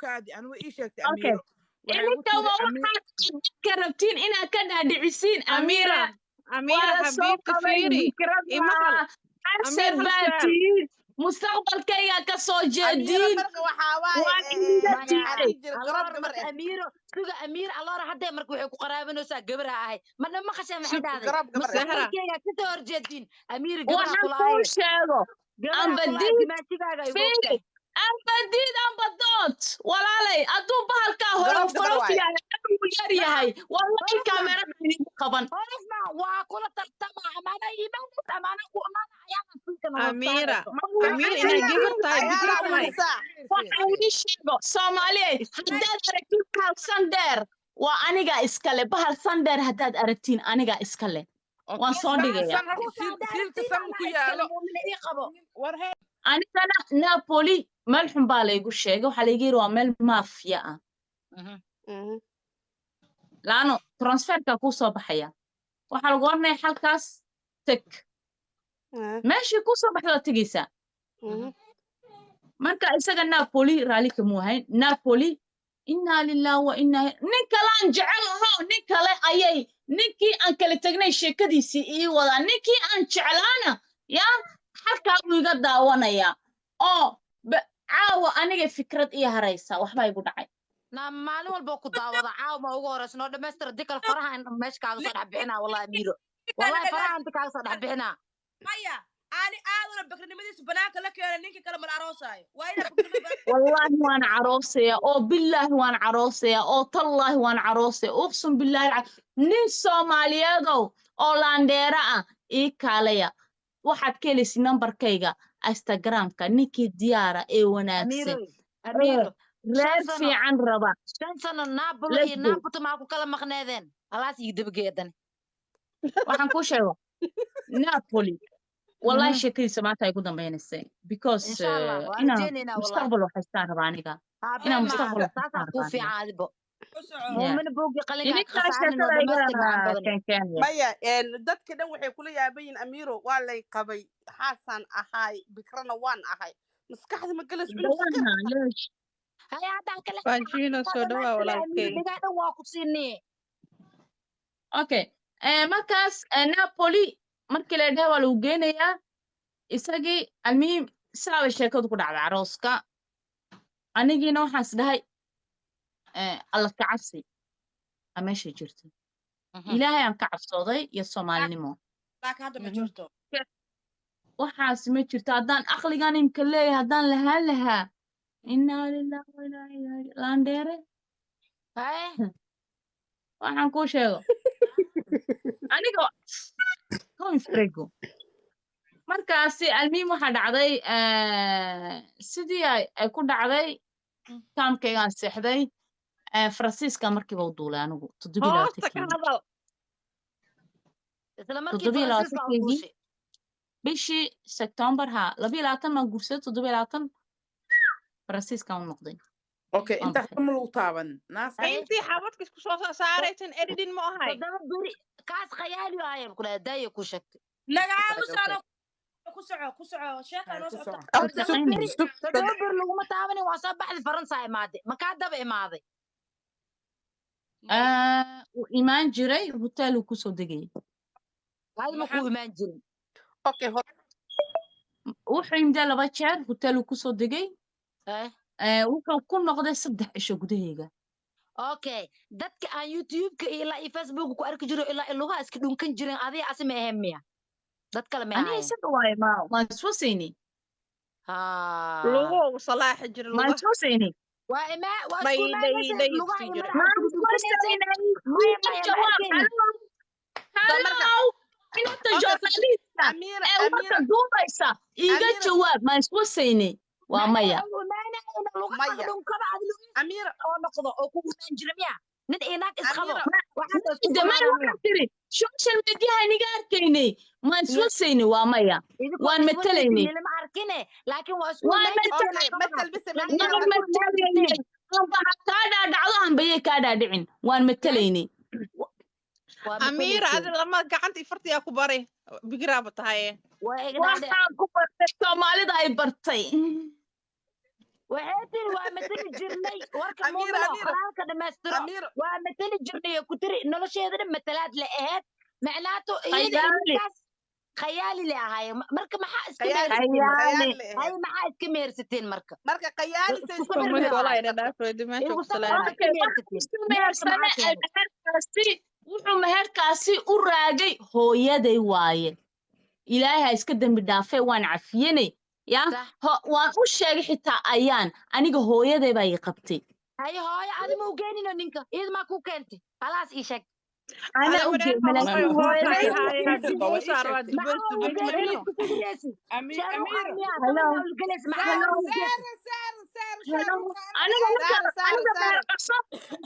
ukaadi anigu ii sheegtay okay amiiro waxay إنك ugu tiri وواحد كربتين إنا كنا دعسين أميرة أميرة أميرة ولا حبيبتي سوق فيري فكرتها أمير حسب هل سؤال باتي مستقبل كيا amiiro كسوجدين marka waxaa waaye وان maxaa إنجلتي dhihi jira garoob الله gabar مرك أمير سوق أمير الله راح ده مرك وحكوا قرابة نوسا جبرها هاي ما خشى شوف محد هذا garoob gabar مستقبل زهرة كيا كتور جدين أمير جبرها وحن كل كل هاي شيء أم جبرها كل هاي بديت دماغ تيجا في يبوكته أم بديت أم بدوت ولا لي أدو بهالكا هرو garoob gabar فلوس waaye يعني أبو يري لا هاي والله هرسنا الكاميرا بني قبن هرسنا وكل ترتمع أمانة إيمان أمانة وأمانة أيام كنا أميرة نصارى أمير amiir إنا ayaa جبر تاي بكرة ayaanaa تاي wiilsaa waxaan idin sheego Soomaaliyeed haddaad aragtiin bahal sandeer waa aniga iskale bahal sandeer haddaad aragtiin aniga iskale waan soo dhigaya san horta siilka san ku yaalo war hee anigana Napoli meel xun baa laygu sheegay waxaa layga yiri waa meel maafiya ah laano transferka kuu soo baxaya waxaa lagu oranaya halkaas teg meeshii kuu soo baxda waad tegaysaa marka isaga Napoli raali kamuu ahayn Napoli inna lillahi wa inna nin kale aan jecel aho nin kale ayay ninkii aan kala tagnay sheekadiisii ii wadaa ninkii aan jeclaana yaa halkaa uu iga daawanaya oo caawa aniga fikrad ii haraysa waxbaa igu dhacay maalin walba ku daawada caaw ma ugu horeysa noo dhamaystira dikal faraha in meesha kaaga soo dhex bixinaa wallahi Amiiro wallahi faraha inta kaaga soo dhex bixinaa maya ani aaduna bakrinimadiisa banaanka la keenay ninka kale mal aroosaayo waa ina والله وانا عروسة او بالله وانا عروسة او تالله وانا عروسة اقسم بالله نين سوماليادو او لانديرا اي كاليا waxaad ka helaysi nambarkayga instagramka ninkii diyaara ee wanaagsan Amiiro reer fiican raba 5 sano Napoli iyo Napoli ma ku kala maqneedeen halaas ii dabageedan waxaan ku sheego Napoli والله sheekadiisa maanta ay ku dambeynaysaa because ina mustaqbal waxay staan rabaa aniga ina mustaqbal taasa ku fiicaadibo Yeah. من بوقي قلنا إنك خسارنا maya dadka dhan waxay kula yaabayin amiiro waa lay qabay xaasan ahay bikrana waan ahay maskaxda ma galas ليش هيا هذا كله فاجينا سوداء ولا كي دقيقة واقف سني okay markaas Napoli markii la dhahay waa lagu geenayaa isagii almiim saaba sheekadu ku dhacday arooska anigiina waxaan isdhahay alla ka cabsi ameesha jirto ilaahay aan ka cabsooday iyo Soomaalinimo laakiin hadda ma jirto waxaas ma jirto haddaan aqligan imka leeyahay haddaan lahaan lahaa inna lillahi wa inna ilayhi laandheere waxaan kuu sheego aniga kom frego markaasi almiim waxaa dhacday sidii ay ku dhacday kaamkaygaan seexday Faransiiska markiiba u duulay anigu 27 bishii September ha 22 ma guursaday 27 Faransiiska u noqday okay inta xamal u taaban naas intii xabadka isku soo saaraysan editing ma ahay kaas khayaali waaye ku leedahay ku shaqo naga aamusano ku soco sheekha noo socota tadabur laguma taabanin waa soo baxday Faransa imaade ma ka daba imaaday imaan jiray hotel uu ku soo degay hal ma ku imaan jirin okay wuxuu imday 2 jeer hotel uu ku soo degay wuxuu ku noqday 3 cisho gudahayga okay dadka aan YouTube-ka ila Facebook ku arki jiro ila lugaha iska dhunkan jireen adiga asma ahamiya dad kale ma أنا يسد واي ما توصيني لغو صلاح جر ما توصيني وما داي ما توصيني الجواب هلو أنت جورناليستا أميرة دوبيسا إيجا جواب ما توصيني ومايا أميرة نقضة أو كم جرمية نديناك إسخبر إذا ما نقدر social media هنيجار كيني ما نسوسيني ومايا وان متليني ما عاركينه لكن وان متليني كادا دعوهم بيه كادا دعين وان متليني أميرة هذا لما قعدت فرتي أكو بري بقرابة هاي waxaan ku bartay Soomaalida ay bartay وحيتي ومثل جرني ورك أميرة مؤمنة أميرة خلالك دمسترو أميرة ومثل جرني كتري نلش هذا مثلات لأهات معناته إذا خيالي إنكاس خيالي لها هاي مركب ما حق خيالي اسكمير خيالي خيالي هاي إيه ما حق اسكمير 60 مركب مركا خيالي اسكو سيسكو صبر أمي لها والله هاي أنا دافع دمشق إيه وصبر سلامة اوكey اسكمير waxaa 60 isku ميرك mehersane معاك هاي meherkaasi wuxuu meherkaasi u raagay hooyaday waaye ilaahay ha iska dembi dhaafay waan cafiyene ya صح waan u sheegay xitaa ayaan aniga hooyaday baa ii qabtay هاي هاي هذا مو جاني نينكا إذا ما كو كنتي خلاص إيشك anaa هذا u بدين geeyey laakiin هوي hooyaday هاي هاي إيشك دبو هو صار إيشك دبس معاه دبي وجاني أميرة كنت جلسي شارو أميرة خانيا hello طبعا الجلس معاه hello وجيتي hello شاروخ aniga سارة ninka سارة aniga سارة meherkaso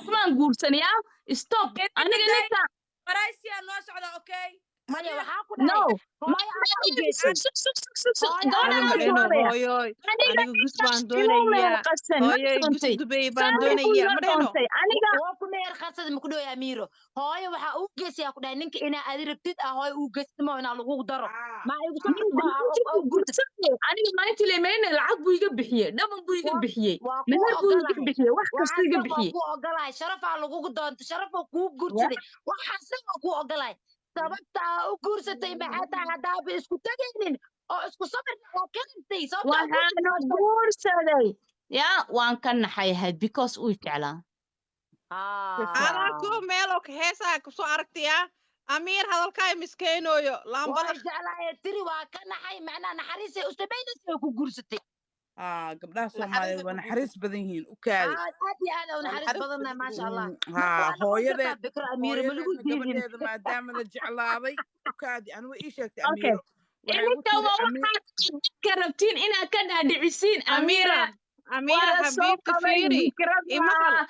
kumaan guursanayaa stop aniga day ninka Malaysia noo socda okay مايا أميرة وحاكو no داي هاي أنا وجيتي هاي هذا أنا gabadhaan بدين وجيتي jawaabaya هوي aniga أنا قص ninka باندونة imuu meher يا qasan ma هوي قص doontay دبي saaxiib باندونة buu يا iga مرينو doontay aniga وكو مير خاصة مكدو يا ميرو هاي وحا اوجيسي يا كدا نينك إنا أدي ربتيد هاي اوجيسي ما إنا لغو درو ما يوصل أو قلت aniga maalintii leemayna lacag buu iga bixiyey dhaban buu iga bixiyey واكو meher buu iga أقلاي bixiyey wax kastuu iga وحاسب bixiyey واكو أقلاي شرف على لغو دونت شرف وكو قرصدي وحاسب واكو أقلاي sababta u guursatay maxay tahay haddaaba isku tegaynin oo isku sabir oo kelintay sababta u waxaanu guursatay guursaday ya waan ka naxay ahayd because uu jeclaa أنا كو ميلوك هسا كسو أركتيا أمير هذا الكاي مسكينويو لامبلا waa jeclaayee tiri waa ka naxay macnaa naxariisay u samaynaysa ku guursatay gabdhaha Soomaaliyeed waa naxariis badan yihiin u kaadi aad iyo aad u naxariis badannahay maasha allah hooyadeed bikra amiire ma lagu hooyadeedna diidin gabadheeda maadaama la jeclaaday u kaadi anigu ii sheegtay okay Amiiro waxay igu idinka tiri waa Amiir waxaad dadka rabtiin inaad ka dhaadhicisiin amiira أميرة waa la soo حبيبتي qabay فيري fikrad إمهل maaha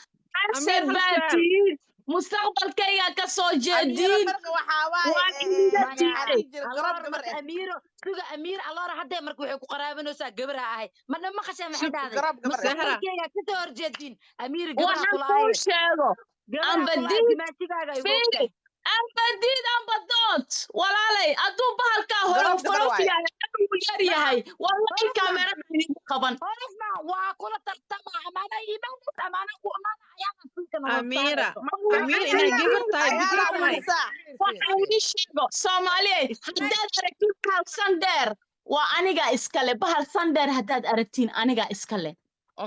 xasad أمير baa هالسؤال tihiin mustaqbalkayga ka soo Amiiro jeediin marka waxaa waaye waan idinla maya diiday jira alloor garab gabar marka amiiro suga amiir alloor haddee marka waxay ku qaraabanaysaa gabar ha ahay madna ma qashay maxay dhahday garab gabar mustaqbalkeyga ka soo horjeedin amiir gabar ha waxaan kula kuu ahaye sheego gabar ha amba kula ahay diid dimaashigaaga ay fiiri googtahay amba diid amba dood walaalay hadduu bahalkaa hore garab gabar folof waaye yahay uu yar yahay wallahi kaamerada idinku qaban horesna waa kula tartama amaana iimaanaysa amaana ku amaana ayaana suukan أميرة hoostaalayso أمير إنا جبر تاي ayaa بكرة la تاي mulisaa waxaan ii sheego soomaaliyeed haddaad aragtiin bahal sandheer waa anigaa iskale bahal sandheer haddaad aragtiin anigaa iskale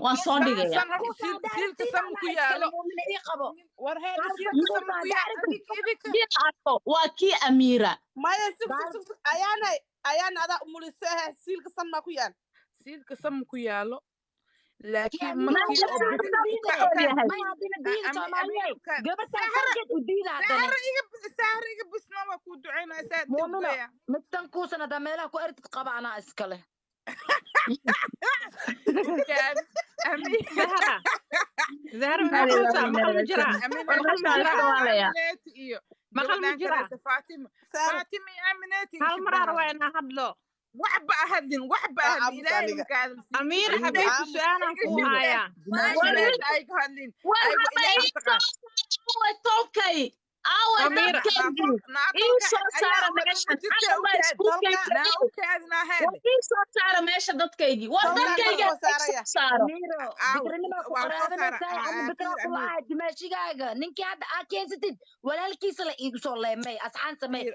waan soo dhigaya san horta siilka san ku yaalo war heeda siilka san ku yaalo kii arko waa kii amiira maya ayaana adaa umulisehe siilka san maa ku yaal siilka san ma ku yaalo laakiin markii oo sahar iga bisnaa waa kuu ducaynaysaa dugaya midtan kuusan haddaa meelaha ku ertid qaba anaa iskale زهرة مقل مجرى فاطمة أميناتي هل مرار وين هبلو وحبة أهدن وحبة أهدن إلهي مقادل أمير حبيبتي سؤالا كوهايا tolkay awa dadkaygii ii soo saara meeshan aqaba isku ii soo saara meesha dadkaygii waa dadkayga soo saaro dimaashigaaga ninkii hadda aa keensatid walaalkiisa la iigu soo leemay asxaan samey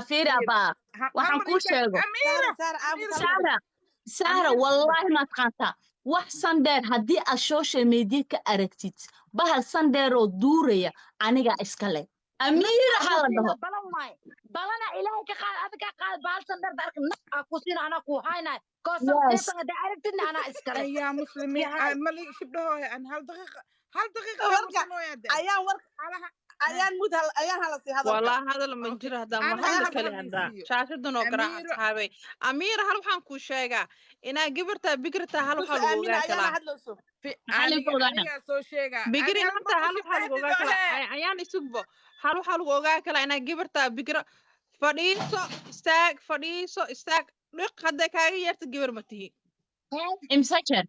fiirabaa waxaan kuu sheego sahra wallahi ma taqaantaa wax sandheer haddii aad social media ka aragtid bahal sandheeroo duuraya anigaa iska leh amiira ha la dhaho balana ilaahay ka qaad adiga qaad bahal sandheer darka naf aa ku siina anaa ku haynay koosabteesan haddaa aragtidna anaa iska leh yaa muslimiin mali shibdhahooya an hal daqiiqa ayaan hala sii hadalka والله هذا لما نجرى هذا ما هذا كلام هذا شاشة قراءة أصحابي أمير هل وحن كل شيء إنا جبرتها بقرتها هل وحن لوجا كلا بقري نمت هل وحن لوجا كلا عيان يسبوا هل وحن لوجا كلا إنا جبرتها بقرة فريسو استاك لق هذا كاي يرت جبر متيه امسكر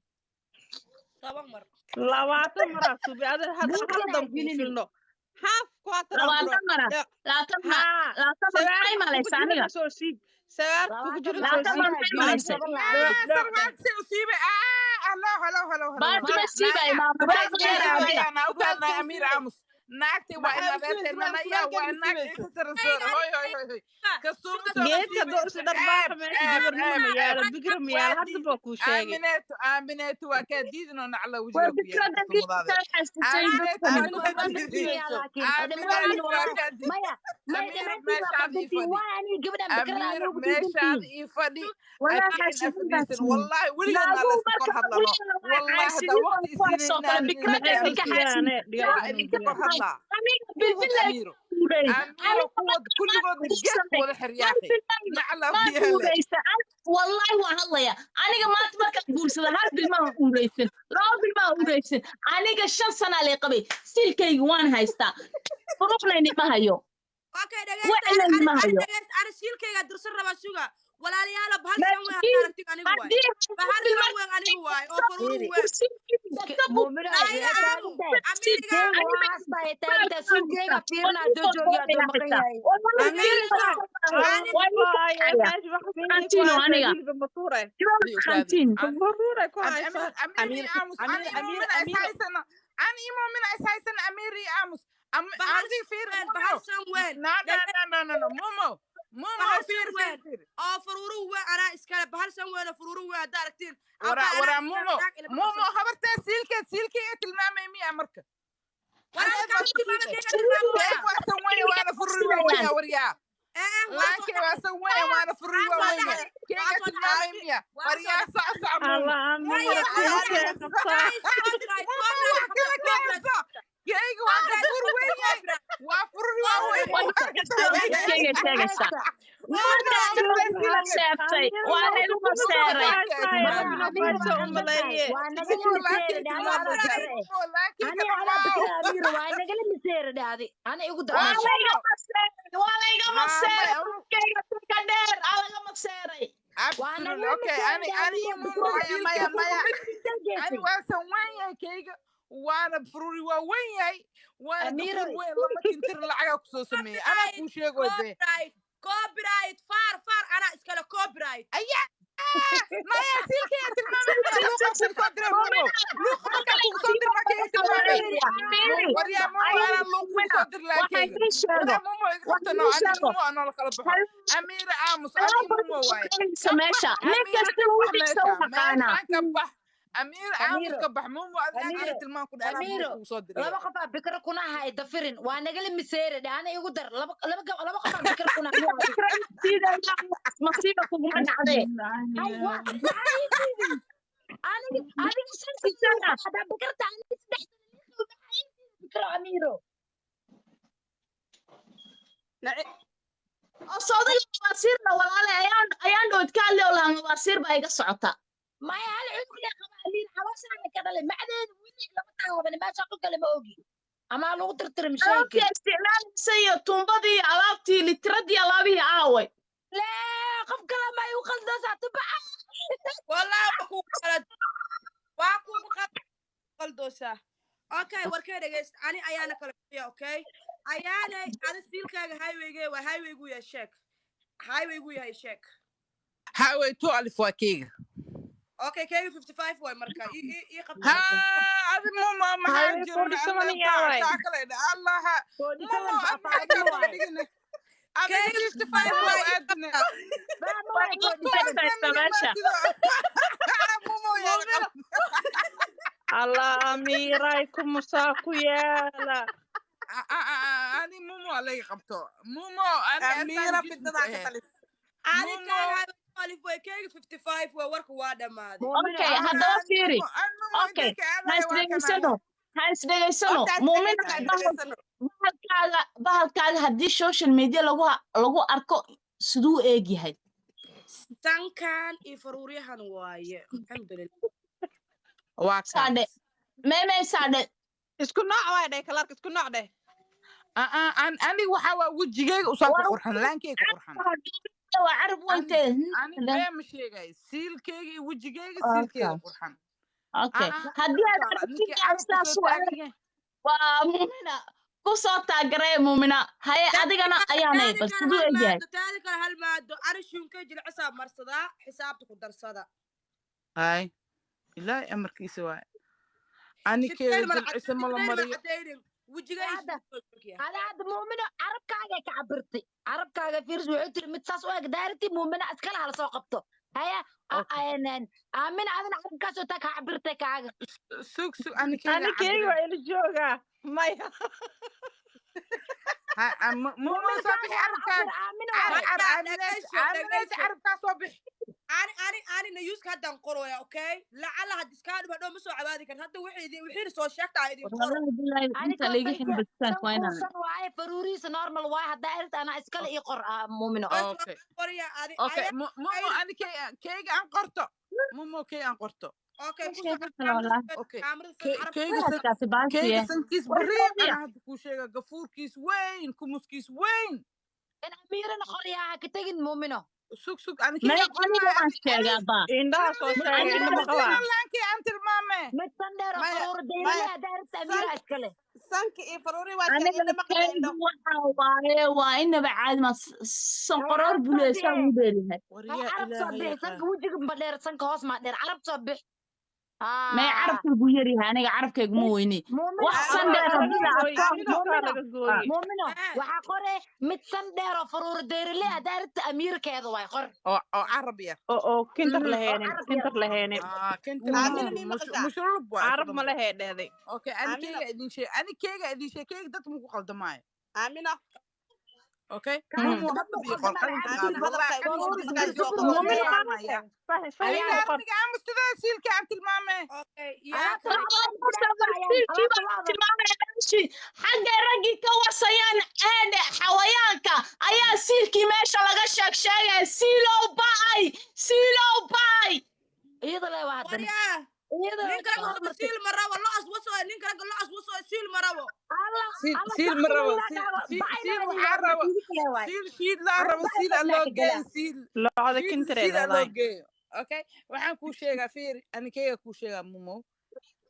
لا واتم راسو هذا هذا بيفيلنو half quarter labaatan mara maxay malaysaa aniga سوار كوجرت لا كمان ميسي سروال سيبي هلو بانتو مسيبة ما ناقتي بغير يا انا وكان امير عامس ناقتي وانا بنت المنيا وانا كسر هوي كسوم geedka doorsi dharbaaxa meesha gabarnimo ma yaalo bikra ma yaalo hadda baa kuu sheegay امنت وكديدنا على وجهك وبكرة دقيقة حسيتين امير ماشاد يفدي ولا اكين حسيتين افديسن والله ولي انا لا سكر هدلو والله هذا وقت سنين امير قوة كل قد جت ولا حرياخي نعلم فيها والله وهالله أنا ما أتمكن أقول سلا هاد بالما أوريسن لا بالما أوريسن أنا كشان سنة اللي قبل سلكي وان هايستا فروحنا إني ما هيو اوكي انا سيلكيغا درسن ربا سوغا walaalyaal bahal san way aragtay anigu waay bahal san way anigu waay oo fururu way muumina ay taagta suuqeega fiirna joojiga dad maqan yahay fururu way ana iskala bahal san way fururu way hada aragtiin ورا مومو خبرتها سيلكي تلمامي ميا مركه وانا فروا ويا وريا لكن واسوي وانا فروا ويا كيف تلمامي ميا وريا صعصع الله امير كيف وانا فروا ويا وفروا وانا بفروري وين وانا بفروري وين لما تنتر العيا كسوسمي انا كوشي قوي كوبرايت فار انا اسكلا كوبرايت ايا ما يا سيلكي يا تلمامي لوقا صدر لوقا صدر ما كي تلمامي وريا مو انا لوقا صدر لكن انا مو انا القلب امير عامس انا مو واي سماشا امير عامس كبح مو انا تلمان كنت انا مو صدر لما قفا بكره كنا هاي دفرن وانا قال مسير انا يقدر لما قفا بكره كنا مصيبه كوما عليه ايوه انا سنه هذا بكره انا بكره اميرو صوتي واسيرنا ولا ayaan doodkaan leeyahay wasiir baa iga socota ما هل عندي قبالين حواس أنا كذا اللي بعدين وين لما تعرف ما شاكل كلمة أوجي أما لو ترتر مشاكل أوكي استعمال سيء تنبضي علاقتي اللي تردي على بيه عاوي لا قف كلام ما يوصل ده تبع والله واكو قلدوسا اوكي وركي دغيست اني ايانا كلا اوكي ايانا انا سيلكاga highway-gu ya sheek highway-gu ya sheek highway 12 واكيغ اوكي كي 55 واي مركا اي قبل ها هذا مو ما هاجر الله كي 55 واي ادنى الله أميرايكم مساكو يالا أنا مومو علي قبطو مومو أنا أميرة في الدنيا كتلف أنا كان هالي فوي كيك 55 وورك وادا مادي أوكي هذا فيري أوكي هايس دقيسانو مؤمن bahalkaaga haddii social media lagu arko siduu eeg yahay tankan iyo faruuryahan waaye alxamdulillah waa saade meemay saade isku nooc waay dhay kalaarka isku nooc dheh ani waxa waa wejigeyga usoo ku qurxan laankeyga qurxan waa carab weyntee ani ma sheegay siilkeyga iyo wejigeyga siilkeyga qurxan okay haddii aad aragtid waa mumina kusoo taageeraya muumina haye adigana ayaanay bal siduu egyahay taadi kale hal maado ani shunkay jilcisaa marsadaa xisaabta ku darsada هاي لا أمر كيس واحد أنا كي جلعس ما لمريو هذا مؤمنة عرب كاجا كعبرتي عرب كاجا فيرس وعتر متساس واق دارتي مؤمنة أسكلها على سوقبته هيا آمن عادنا عرب كاسو تاك عبرتي كاجا سوق أنا كي وين جوجا مايا مو صبح عرب كاج عرب كاج صبح أنا نيوز هذا نقروه أوكي لعل هالديسكارد بدو مسوا عبادي كان هذا وحيد سو شاكت عادي والله بالله انت اللي يجي حين بستان وين واي فروريس نورمال واي هذا قلت أنا أسكل يقر مؤمنة أوكي أوكي مو أنا كي أنقرته مو كي أنقرته اوكي كيك سنكيس بريء انا هاد كوشيغا غفور كيس وين كوموس كيس وين انا اميره نخريا كتجن مؤمنه سوق انا ما انا شيغا با اندا سو شيغا اندا ما قوا لانكي انت المامه ما تندر فرور ديريا دارت اميره اسكله سانكي اي فروري واش انا ما كاين waa inaba caadi ma sanqaroor buleesa u dheelahay عرب صبح سانك وجهك مبلير سانك هوس ما دير عرب صبح ما يعرف الجوير يعني عارف كيف مو ويني وحسن مؤمنة وحقره متسندر فرور دير لي دارت أمير كذا ويقر أو عربية أو كنتر لهيني كنتر لهيني كنتر مش ربوا عرب ما لهيد هذي أوكي أنا كيجا إدين شيء أنا كيجا إدين شيء كيجا ده تمو قلت معي آمنة اوكي مو حد بيقول خلينا نتقابل والله انا عم مستدسيل كانت المامه اوكي حاجه رجي كوسيان اد حويانك ايا سيلكي ماشي laga sheegay silo bay iyada la waadan ninka lagu siil maraw la aswaso ninka lagu la aswaso siil maraw سيل مرة سيل عربة سيل لا عربة سيل اللوجي سيل لا هذا كنت اللوجي أوكي وحن كوشيغا فير أنا كيا كوشيغا مومو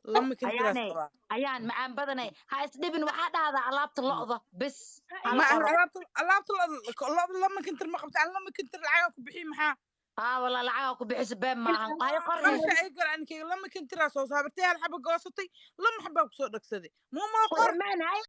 لما كنت راسرا أيان معان بدني هاي سدبن واحد هذا علابة اللقطة بس ما علابة لما كنت المقبت على لما كنت العياك بحي محا والله العاق بحسبان معها هاي قرن شيء قال عنك لما كنت راسو صابرتي هالحبة قوستي لما حبة بصدق سدي مو قرن